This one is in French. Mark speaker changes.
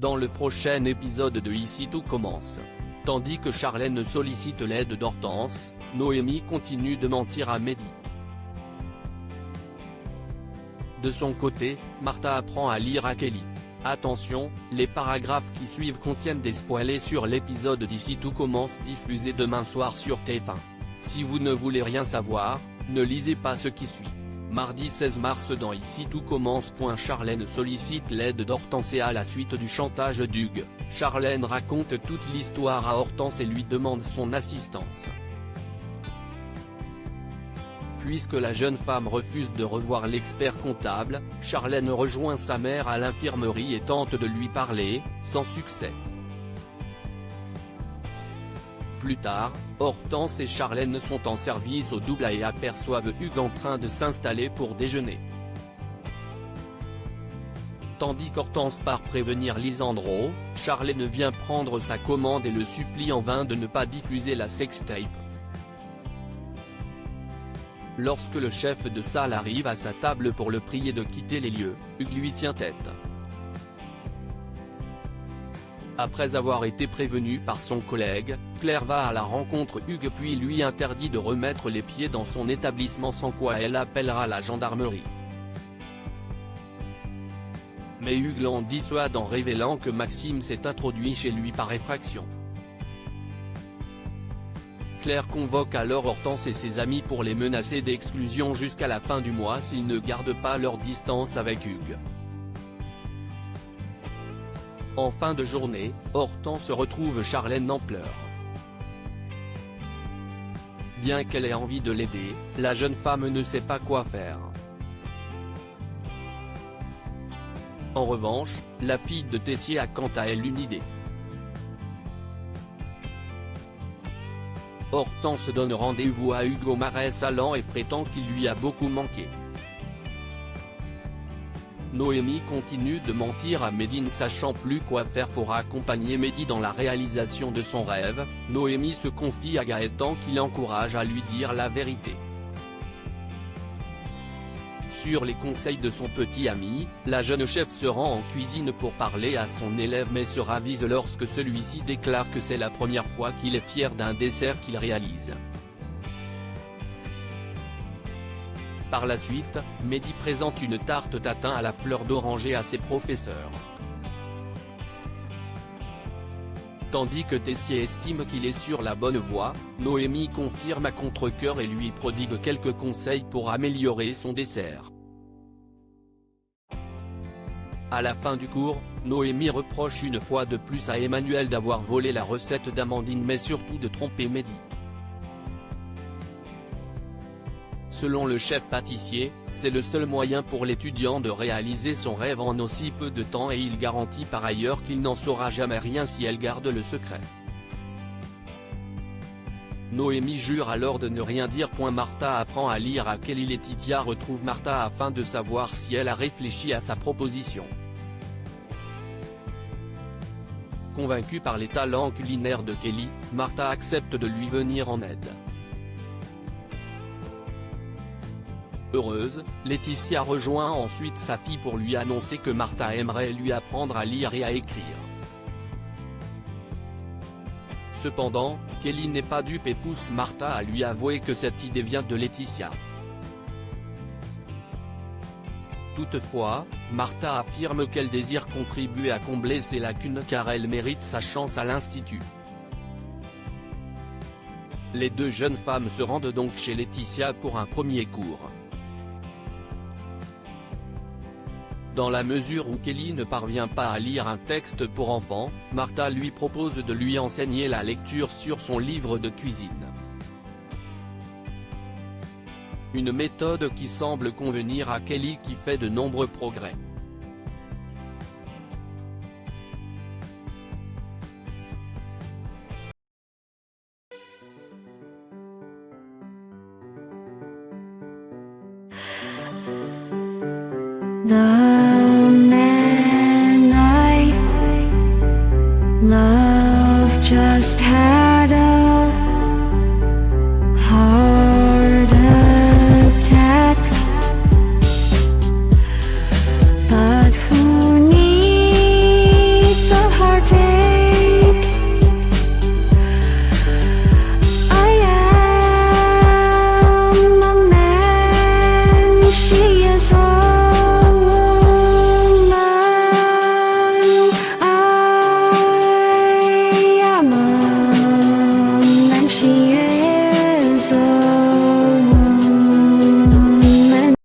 Speaker 1: dans le prochain épisode de Ici tout commence. Tandis que Charlène sollicite l'aide d'Hortense, Noémie continue de mentir à Mehdi. De son côté, Martha apprend à lire à Kelly. Attention, les paragraphes qui suivent contiennent des spoilers sur l'épisode d'Ici tout commence diffusé demain soir sur TF1. Si vous ne voulez rien savoir, ne lisez pas ce qui suit. Mardi 16 mars dans Ici tout commence. Charlène sollicite l'aide d'Hortense et à la suite du chantage d'Hugues, Charlène raconte toute l'histoire à Hortense et lui demande son assistance. Puisque la jeune femme refuse de revoir l'expert comptable, Charlène rejoint sa mère à l'infirmerie et tente de lui parler, sans succès. Plus tard, Hortense et Charlène sont en service au double et aperçoivent Hugues en train de s'installer pour déjeuner. Tandis qu'Hortense part prévenir Lisandro, Charlène vient prendre sa commande et le supplie en vain de ne pas diffuser la sextape. Lorsque le chef de salle arrive à sa table pour le prier de quitter les lieux, Hugues lui tient tête. Après avoir été prévenue par son collègue, Claire va à la rencontre Hugues puis lui interdit de remettre les pieds dans son établissement sans quoi elle appellera la gendarmerie. Mais Hugues l'en dissuade en révélant que Maxime s'est introduit chez lui par effraction. Claire convoque alors Hortense et ses amis pour les menacer d'exclusion jusqu'à la fin du mois s'ils ne gardent pas leur distance avec Hugues. En fin de journée, Hortense retrouve Charlène en pleurs. Bien qu'elle ait envie de l'aider, la jeune femme ne sait pas quoi faire. En revanche, la fille de Tessier a quant à elle une idée. Hortense donne rendez-vous à Hugues au Marais Salants et prétend qu'il lui a beaucoup manqué. Noémie continue de mentir à Mehdi ne sachant plus quoi faire pour accompagner Mehdi dans la réalisation de son rêve. Noémie se confie à Gaëtan qui l'encourage à lui dire la vérité. Sur les conseils de son petit ami, la jeune chef se rend en cuisine pour parler à son élève mais se ravise lorsque celui-ci déclare que c'est la première fois qu'il est fier d'un dessert qu'il réalise. Par la suite, Mehdi présente une tarte tatin à la fleur d'oranger à ses professeurs. Tandis que Tessier estime qu'il est sur la bonne voie, Noémie confirme à contre-cœur et lui prodigue quelques conseils pour améliorer son dessert. À la fin du cours, Noémie reproche une fois de plus à Emmanuel d'avoir volé la recette d'Amandine mais surtout de tromper Mehdi. Selon le chef pâtissier, c'est le seul moyen pour l'étudiant de réaliser son rêve en aussi peu de temps et il garantit par ailleurs qu'il n'en saura jamais rien si elle garde le secret. Noémie jure alors de ne rien dire. Martha apprend à lire à Kelly. Laetitia retrouve Martha afin de savoir si elle a réfléchi à sa proposition. Convaincue par les talents culinaires de Kelly, Martha accepte de lui venir en aide. Heureuse, Laetitia rejoint ensuite sa fille pour lui annoncer que Martha aimerait lui apprendre à lire et à écrire. Cependant, Kelly n'est pas dupe et pousse Martha à lui avouer que cette idée vient de Laetitia. Toutefois, Martha affirme qu'elle désire contribuer à combler ses lacunes car elle mérite sa chance à l'institut. Les deux jeunes femmes se rendent donc chez Laetitia pour un premier cours. Dans la mesure où Kelly ne parvient pas à lire un texte pour enfants, Martha lui propose de lui enseigner la lecture sur son livre de cuisine. Une méthode qui semble convenir à Kelly qui fait de nombreux progrès.
Speaker 2: The